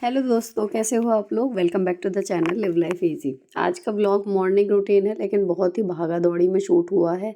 Hello दोस्तों, कैसे हो आप लोग। Welcome back to the channel live life easy. आज का ब्लॉग मॉर्निंग रूटीन है, लेकिन बहुत ही भागा दौड़ी में शूट हुआ है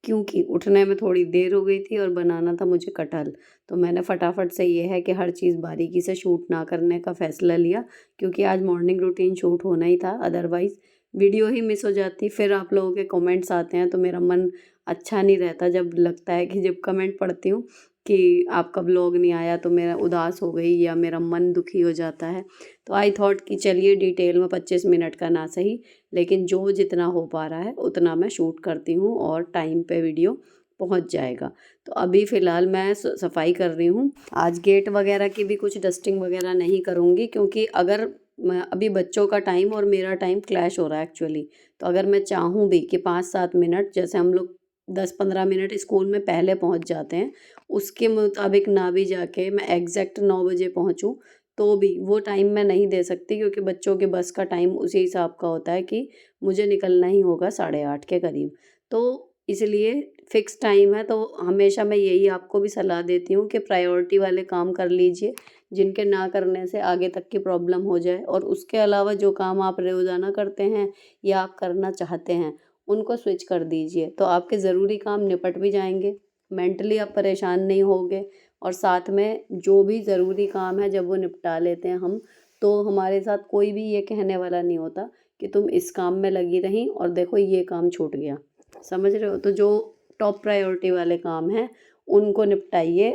क्योंकि उठने में थोड़ी देर हो गई थी और बनाना था मुझे कटहल। तो मैंने फटाफट से ये है कि हर चीज़ बारीकी से शूट ना करने का फ़ैसला लिया, क्योंकि आज मॉर्निंग रूटीन शूट होना ही था, अदरवाइज़ वीडियो ही मिस हो जाती। फिर आप लोगों के कमेंट्स आते हैं तो मेरा मन अच्छा नहीं रहता। जब लगता है कि जब कमेंट पढ़ती हूँ कि आपका ब्लॉग नहीं आया तो मेरा उदास हो गई या मेरा मन दुखी हो जाता है। तो आई थॉट कि चलिए डिटेल में 25 मिनट का ना सही, लेकिन जो जितना हो पा रहा है उतना मैं शूट करती हूँ और टाइम पे वीडियो पहुँच जाएगा। तो अभी फ़िलहाल मैं सफाई कर रही हूँ। आज गेट वगैरह की भी कुछ डस्टिंग वगैरह नहीं करूँगी, क्योंकि अगर मैं अभी बच्चों का टाइम और मेरा टाइम क्लैश हो रहा है एक्चुअली। तो अगर मैं चाहूँ भी कि 5-7 मिनट, जैसे हम लोग 10-15 मिनट स्कूल में पहले पहुँच जाते हैं, उसके मुताबिक ना भी जाके मैं एग्जैक्ट 9 बजे पहुँचूँ, तो भी वो टाइम मैं नहीं दे सकती, क्योंकि बच्चों के बस का टाइम उसी हिसाब का होता है कि मुझे निकलना ही होगा 8:30 के करीब। तो इसलिए फ़िक्स टाइम है, तो हमेशा मैं यही आपको भी सलाह देती हूँ कि प्रायोरिटी वाले काम कर लीजिए, जिनके ना करने से आगे तक की प्रॉब्लम हो जाए। और उसके अलावा जो काम आप रोज़ाना करते हैं या आप करना चाहते हैं, उनको स्विच कर दीजिए, तो आपके ज़रूरी काम निपट भी जाएँगे, मेंटली आप परेशान नहीं होगे। और साथ में जो भी ज़रूरी काम है जब वो निपटा लेते हैं हम, तो हमारे साथ कोई भी ये कहने वाला नहीं होता कि तुम इस काम में लगी रहीं और देखो ये काम छूट गया। समझ रहे हो। तो जो टॉप प्रायोरिटी वाले काम हैं उनको निपटाइए,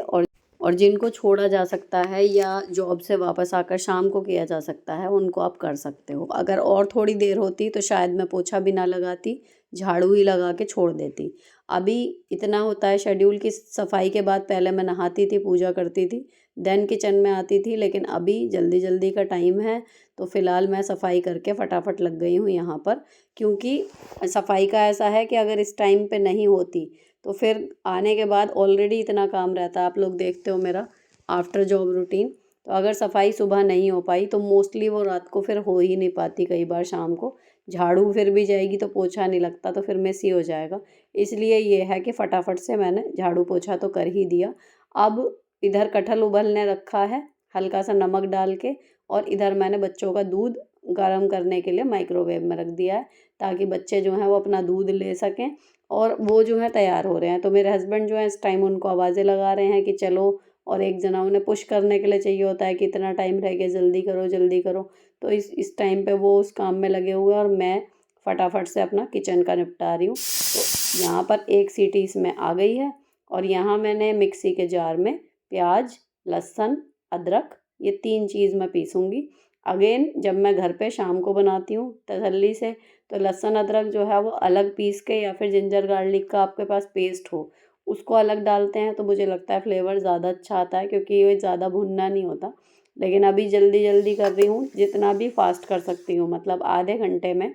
और जिनको छोड़ा जा सकता है या जॉब से वापस आकर शाम को किया जा सकता है उनको आप कर सकते हो। अगर और थोड़ी देर होती तो शायद मैं पोछा भी ना लगाती, झाड़ू ही लगा के छोड़ देती। अभी इतना होता है शेड्यूल की सफाई के बाद पहले मैं नहाती थी, पूजा करती थी, देन किचन में आती थी, लेकिन अभी जल्दी जल्दी का टाइम है, तो फ़िलहाल मैं सफाई करके फटाफट लग गई हूँ यहाँ पर। क्योंकि सफाई का ऐसा है कि अगर इस टाइम पे नहीं होती तो फिर आने के बाद ऑलरेडी इतना काम रहता है। आप लोग देखते हो मेरा आफ्टर जॉब रूटीन। तो अगर सफाई सुबह नहीं हो पाई तो मोस्टली वो रात को फिर हो ही नहीं पाती, कई बार शाम को। झाड़ू फिर भी जाएगी तो पोछा नहीं लगता, तो फिर मेसी हो जाएगा। इसलिए ये है कि फटाफट से मैंने झाड़ू पोछा तो कर ही दिया। अब इधर कटहल उबलने रखा है हल्का सा नमक डाल के, और इधर मैंने बच्चों का दूध गर्म करने के लिए माइक्रोवेव में रख दिया है, ताकि बच्चे जो हैं वो अपना दूध ले सकें। और वो जो है तैयार हो रहे हैं, तो मेरे हस्बैंड जो है इस टाइम उनको आवाज़ें लगा रहे हैं कि चलो, और एक जना उन्हें पुश करने के लिए चाहिए होता है कि इतना टाइम रह गया, जल्दी करो जल्दी करो। तो इस टाइम पे वो उस काम में लगे हुए हैं और मैं फटाफट से अपना किचन का निपटा रही हूँ। तो यहाँ पर एक सीटी इसमें आ गई है, और यहाँ मैंने मिक्सी के जार में प्याज, लहसुन, अदरक, ये 3 चीज़ मैं पीसूँगी। अगेन जब मैं घर पे शाम को बनाती हूँ तसल्ली से, तो लहसुन अदरक जो है वो अलग पीस के, या फिर जिंजर गार्लिक का आपके पास पेस्ट हो उसको अलग डालते हैं, तो मुझे लगता है फ्लेवर ज़्यादा अच्छा आता है, क्योंकि ये ज़्यादा भुनना नहीं होता। लेकिन अभी जल्दी जल्दी कर रही हूँ, जितना भी फास्ट कर सकती हूँ, मतलब आधे घंटे में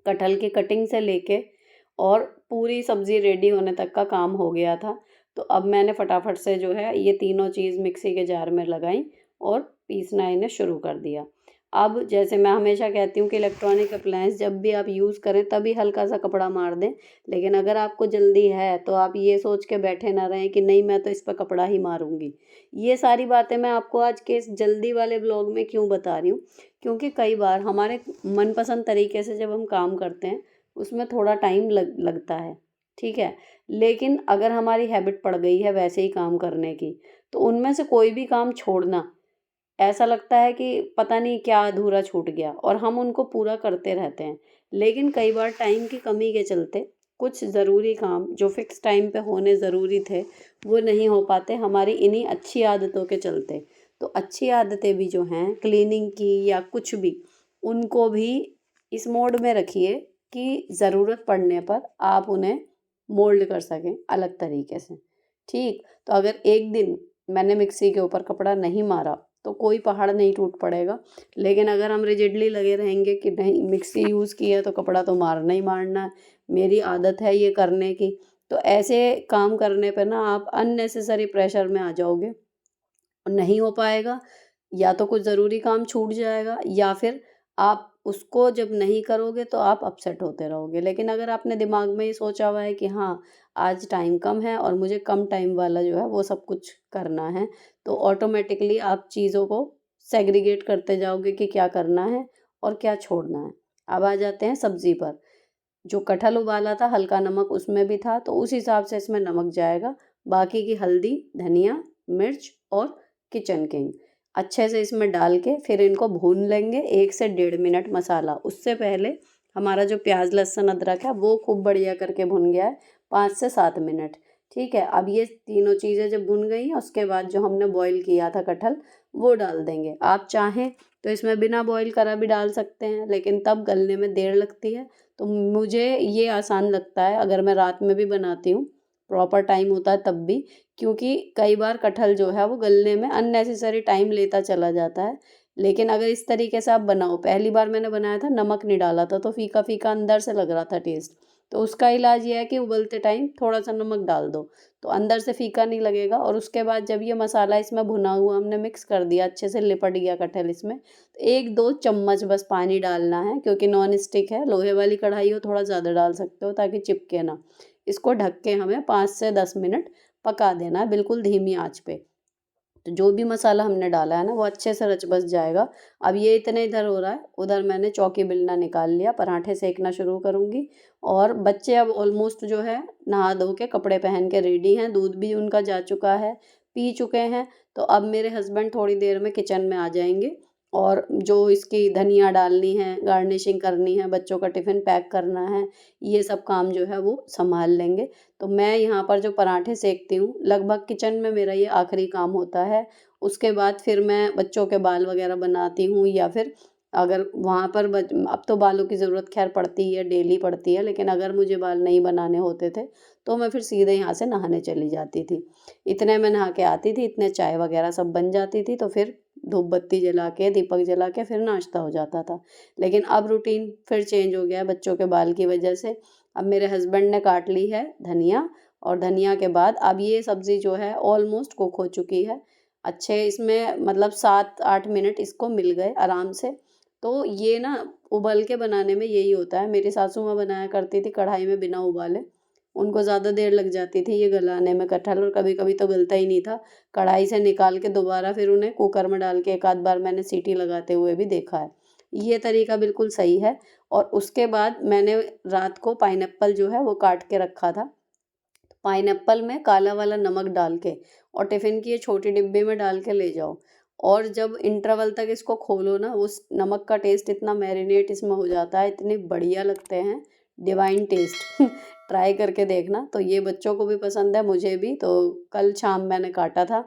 कटहल की कटिंग से लेके और पूरी सब्ज़ी रेडी होने तक का काम हो गया था। तो अब मैंने फटाफट से जो है ये तीनों चीज़ मिक्सी के जार में लगाई और पीसना इन्हें शुरू कर दिया। अब जैसे मैं हमेशा कहती हूँ कि इलेक्ट्रॉनिक अप्लायंस जब भी आप यूज़ करें तभी हल्का सा कपड़ा मार दें। लेकिन अगर आपको जल्दी है तो आप ये सोच के बैठे ना रहें कि नहीं मैं तो इस पर कपड़ा ही मारूंगी। ये सारी बातें मैं आपको आज के इस जल्दी वाले ब्लॉग में क्यों बता रही हूँ, क्योंकि कई बार हमारे मनपसंद तरीके से जब हम काम करते हैं उसमें थोड़ा टाइम लगता है, ठीक है। लेकिन अगर हमारी हैबिट पड़ गई है वैसे ही काम करने की, तो उनमें से कोई भी काम छोड़ना ऐसा लगता है कि पता नहीं क्या अधूरा छूट गया, और हम उनको पूरा करते रहते हैं। लेकिन कई बार टाइम की कमी के चलते कुछ ज़रूरी काम जो फिक्स टाइम पे होने ज़रूरी थे वो नहीं हो पाते, हमारी इन्हीं अच्छी आदतों के चलते। तो अच्छी आदतें भी जो हैं क्लीनिंग की या कुछ भी, उनको भी इस मोड में रखिए कि ज़रूरत पड़ने पर आप उन्हें मोल्ड कर सकें अलग तरीके से। ठीक, तो अगर एक दिन मैंने मिक्सी के ऊपर कपड़ा नहीं मारा तो कोई पहाड़ नहीं टूट पड़ेगा। लेकिन अगर हम रिजिडली लगे रहेंगे कि नहीं मिक्सी यूज़ की है तो कपड़ा तो मारना ही मारना है, मेरी आदत है ये करने की, तो ऐसे काम करने पे ना आप अननेसेसरी प्रेशर में आ जाओगे, नहीं हो पाएगा। या तो कुछ ज़रूरी काम छूट जाएगा, या फिर आप उसको जब नहीं करोगे तो आप अपसेट होते रहोगे। लेकिन अगर आपने दिमाग में ये सोचा हुआ है कि हाँ, आज टाइम कम है और मुझे कम टाइम वाला जो है वो सब कुछ करना है, तो ऑटोमेटिकली आप चीज़ों को सेग्रीगेट करते जाओगे कि क्या करना है और क्या छोड़ना है। अब आ जाते हैं सब्ज़ी पर। जो कटहल उबाला था हल्का नमक उसमें भी था, तो उस हिसाब से इसमें नमक जाएगा। बाकी की हल्दी, धनिया, मिर्च और किचन किंग अच्छे से इसमें डाल के फिर इनको भून लेंगे 1 से 1.5 मिनट मसाला। उससे पहले हमारा जो प्याज लहसुन अदरक है वो खूब बढ़िया करके भुन गया है 5 से 7 मिनट। ठीक है, अब ये तीनों चीज़ें जब भुन गई हैं उसके बाद जो हमने बॉईल किया था कटहल वो डाल देंगे। आप चाहें तो इसमें बिना बॉईल करा भी डाल सकते हैं, लेकिन तब गलने में देर लगती है। तो मुझे ये आसान लगता है अगर मैं रात में भी बनाती हूँ, प्रॉपर टाइम होता है तब भी, क्योंकि कई बार कटहल जो है वो गलने में अननेसेसरी टाइम लेता चला जाता है। लेकिन अगर इस तरीके से आप बनाओ, पहली बार मैंने बनाया था नमक नहीं डाला था तो फीका फीका अंदर से लग रहा था टेस्ट। तो उसका इलाज ये है कि उबलते टाइम थोड़ा सा नमक डाल दो तो अंदर से फीका नहीं लगेगा। और उसके बाद जब ये मसाला इसमें भुना हुआ हमने मिक्स कर दिया, अच्छे से लिपट गया कटहल इसमें, तो 1-2 चम्मच बस पानी डालना है, क्योंकि नॉन स्टिक है। लोहे वाली कढ़ाई हो थोड़ा ज़्यादा डाल सकते हो ताकि चिपके ना। इसको ढक के हमें 5 से 10 मिनट पका देना है बिल्कुल धीमी आंच पे। तो जो भी मसाला हमने डाला है ना वो अच्छे से रच बस जाएगा। अब ये इतने इधर हो रहा है, उधर मैंने चौकी बेलना निकाल लिया, पराठे सेकना शुरू करूँगी। और बच्चे अब ऑलमोस्ट जो है नहा धो के कपड़े पहन के रेडी हैं, दूध भी उनका जा चुका है, पी चुके हैं। तो अब मेरे हस्बैंड थोड़ी देर में किचन में आ जाएंगे और जो इसकी धनिया डालनी है, गार्निशिंग करनी है, बच्चों का टिफ़िन पैक करना है, ये सब काम जो है वो संभाल लेंगे। तो मैं यहाँ पर जो पराठे सेकती हूँ लगभग किचन में मेरा ये आखिरी काम होता है। उसके बाद फिर मैं बच्चों के बाल वगैरह बनाती हूँ, या फिर अगर वहाँ पर अब तो बालों की ज़रूरत खैर पड़ती ही है, डेली पड़ती है, लेकिन अगर मुझे बाल नहीं बनाने होते थे तो मैं फिर सीधे यहाँ से नहाने चली जाती थी। इतने में नहा के आती थी, इतने चाय वगैरह सब बन जाती थी, तो फिर धूप बत्ती जला के, दीपक जला के फिर नाश्ता हो जाता था। लेकिन अब रूटीन फिर चेंज हो गया है बच्चों के बाल की वजह से। अब मेरे हस्बैंड ने काट ली है धनिया, और धनिया के बाद अब ये सब्ज़ी जो है ऑलमोस्ट कुक हो चुकी है। अच्छे इसमें मतलब 7-8 मिनट इसको मिल गए आराम से। तो ये ना उबल के बनाने में यही होता है। मेरी सासू माँ बनाया करती थी कढ़ाई में बिना उबाले, उनको ज़्यादा देर लग जाती थी ये गलाने में कटहल, और कभी-कभी तो गलता ही नहीं था। कढ़ाई से निकाल के दोबारा फिर उन्हें कुकर में डाल के एक आध बार मैंने सीटी लगाते हुए भी देखा है। ये तरीका बिल्कुल सही है। और उसके बाद मैंने रात को पाइनएप्पल जो है वो काट के रखा था। पाइनएप्पल में काला वाला नमक डाल के और टिफ़िन की ये छोटी डिब्बी में डाल के ले जाओ, और जब इंटरवल तक इसको खोलो ना, उस नमक का टेस्ट इतना मैरिनेट इसमें हो जाता है, इतने बढ़िया लगते हैं, डिवाइन टेस्ट। ट्राई करके देखना। तो ये बच्चों को भी पसंद है, मुझे भी। तो कल शाम मैंने काटा था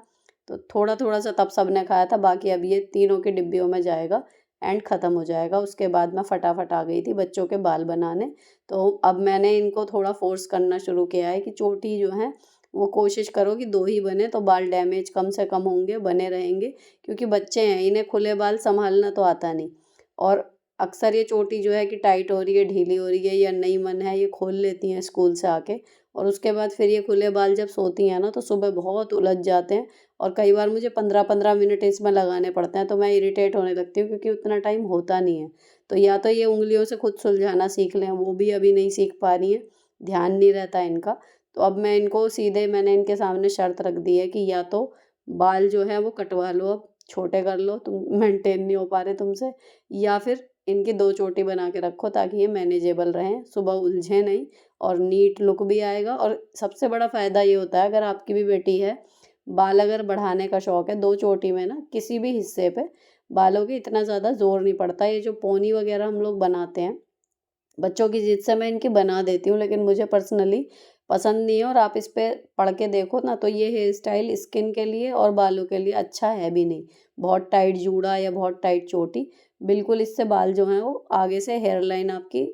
तो थोड़ा थोड़ा सा तब सबने खाया था, बाकी अब ये तीनों की डिब्बियों में जाएगा एंड ख़त्म हो जाएगा। उसके बाद मैं फटाफट आ गई थी बच्चों के बाल बनाने। तो अब मैंने इनको थोड़ा फ़ोर्स करना शुरू किया है कि चोटी जो है वो कोशिश करो कि 2 ही बने, तो बाल डैमेज कम से कम होंगे, बने रहेंगे। क्योंकि बच्चे हैं, इन्हें खुले बाल सँभालना तो आता नहीं। और अक्सर ये चोटी जो है कि टाइट हो रही है, ढीली हो रही है या नहीं मन है, ये खोल लेती हैं स्कूल से आके। और उसके बाद फिर ये खुले बाल जब सोती हैं ना तो सुबह बहुत उलझ जाते हैं, और कई बार मुझे 15-15 मिनट इसमें लगाने पड़ते हैं, तो मैं इरिटेट होने लगती हूँ क्योंकि उतना टाइम होता नहीं है। तो या तो ये उँगलियों से खुद सुलझाना सीख लें, वो भी अभी नहीं सीख पा रही हैं, ध्यान नहीं रहता इनका। तो अब मैं इनको सीधे मैंने इनके सामने शर्त रख दी है कि या तो बाल जो है वो कटवा लो, अब छोटे कर लो, तुम मेंटेन नहीं हो पा रहे तुमसे, या फिर इनकी 2 चोटी बना के रखो ताकि ये मैनेजेबल रहें, सुबह उलझे नहीं और नीट लुक भी आएगा। और सबसे बड़ा फ़ायदा ये होता है, अगर आपकी भी बेटी है, बाल अगर बढ़ाने का शौक है, 2 चोटी में ना किसी भी हिस्से पे बालों के इतना ज़्यादा ज़ोर नहीं पड़ता। ये जो पोनी वगैरह हम लोग बनाते हैं, बच्चों की ज़िद से मैं इनकी बना देती हूँ, लेकिन मुझे पर्सनली पसंद नहीं है। और आप इस पे पढ़ के देखो ना तो ये हेयर स्टाइल स्किन के लिए और बालों के लिए अच्छा है भी नहीं। बहुत टाइट जूड़ा या बहुत टाइट चोटी, बिल्कुल इससे बाल जो हैं वो आगे से हेयर लाइन आपकी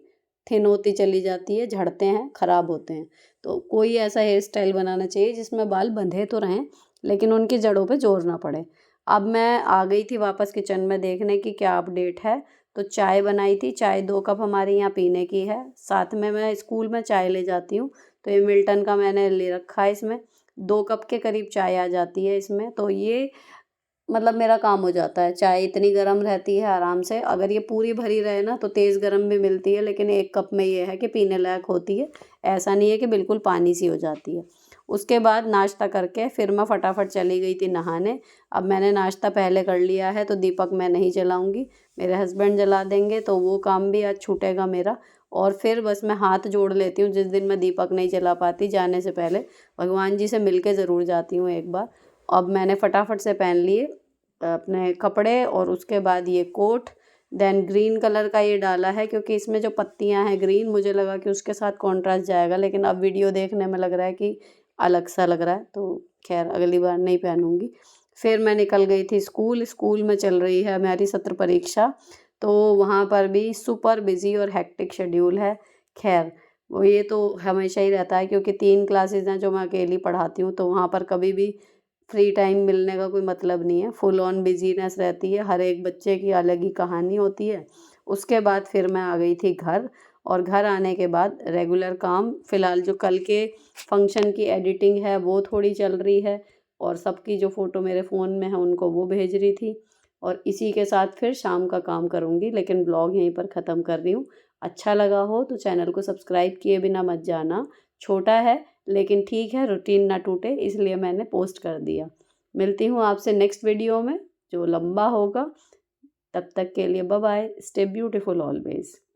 थिन होती चली जाती है, झड़ते हैं, ख़राब होते हैं। तो कोई ऐसा हेयर स्टाइल बनाना चाहिए जिसमें बाल बंधे तो रहें लेकिन उनकी जड़ों पे ज़ोर ना पड़े। अब मैं आ गई थी वापस किचन में देखने की क्या अपडेट है। तो चाय बनाई थी, चाय 2 कप हमारे यहाँ पीने की है। साथ में मैं स्कूल में चाय ले जाती हूँ, तो ये मिल्टन का मैंने ले रखा है। इसमें 2 कप के करीब चाय आ जाती है इसमें। तो ये मतलब मेरा काम हो जाता है। चाय इतनी गर्म रहती है आराम से, अगर ये पूरी भरी रहे ना तो तेज़ गर्म भी मिलती है, लेकिन 1 कप में ये है कि पीने लायक होती है। ऐसा नहीं है कि बिल्कुल पानी सी हो जाती है। उसके बाद नाश्ता करके फिर मैं फटाफट चली गई थी नहाने। अब मैंने नाश्ता पहले कर लिया है तो दीपक मैं नहीं जलाऊंगी, मेरे हस्बैंड जला देंगे, तो वो काम भी आज छूटेगा मेरा। और फिर बस मैं हाथ जोड़ लेती हूँ, जिस दिन मैं दीपक नहीं जला पाती जाने से पहले भगवान जी से मिल के ज़रूर जाती हूँ एक बार। अब मैंने फटाफट से पहन लिए अपने कपड़े, और उसके बाद ये कोट, देन ग्रीन कलर का ये डाला है क्योंकि इसमें जो पत्तियां हैं ग्रीन, मुझे लगा कि उसके साथ कॉन्ट्रास्ट जाएगा, लेकिन अब वीडियो देखने में लग रहा है कि अलग सा लग रहा है, तो खैर अगली बार नहीं पहनूंगी। फिर मैं निकल गई थी स्कूल। स्कूल में चल रही है हमारी सत्र परीक्षा, तो वहाँ पर भी सुपर बिजी और हेक्टिक शेड्यूल है। खैर वो ये तो हमेशा ही रहता है क्योंकि 3 क्लासेज हैं जो मैं अकेली पढ़ाती हूँ, तो वहाँ पर कभी भी फ्री टाइम मिलने का कोई मतलब नहीं है, फुल ऑन बिजीनेस रहती है, हर एक बच्चे की अलग ही कहानी होती है। उसके बाद फिर मैं आ गई थी घर, और घर आने के बाद रेगुलर काम, फ़िलहाल जो कल के फंक्शन की एडिटिंग है वो थोड़ी चल रही है, और सबकी जो फ़ोटो मेरे फ़ोन में है उनको वो भेज रही थी, और इसी के साथ फिर शाम का काम करूँगी। लेकिन ब्लॉग यहीं पर ख़त्म कर रही हूँ। अच्छा लगा हो तो चैनल को सब्सक्राइब किए बिना मत जाना। छोटा है लेकिन ठीक है, रूटीन ना टूटे इसलिए मैंने पोस्ट कर दिया। मिलती हूँ आपसे नेक्स्ट वीडियो में जो लंबा होगा। तब तक के लिए bye bye, stay beautiful always.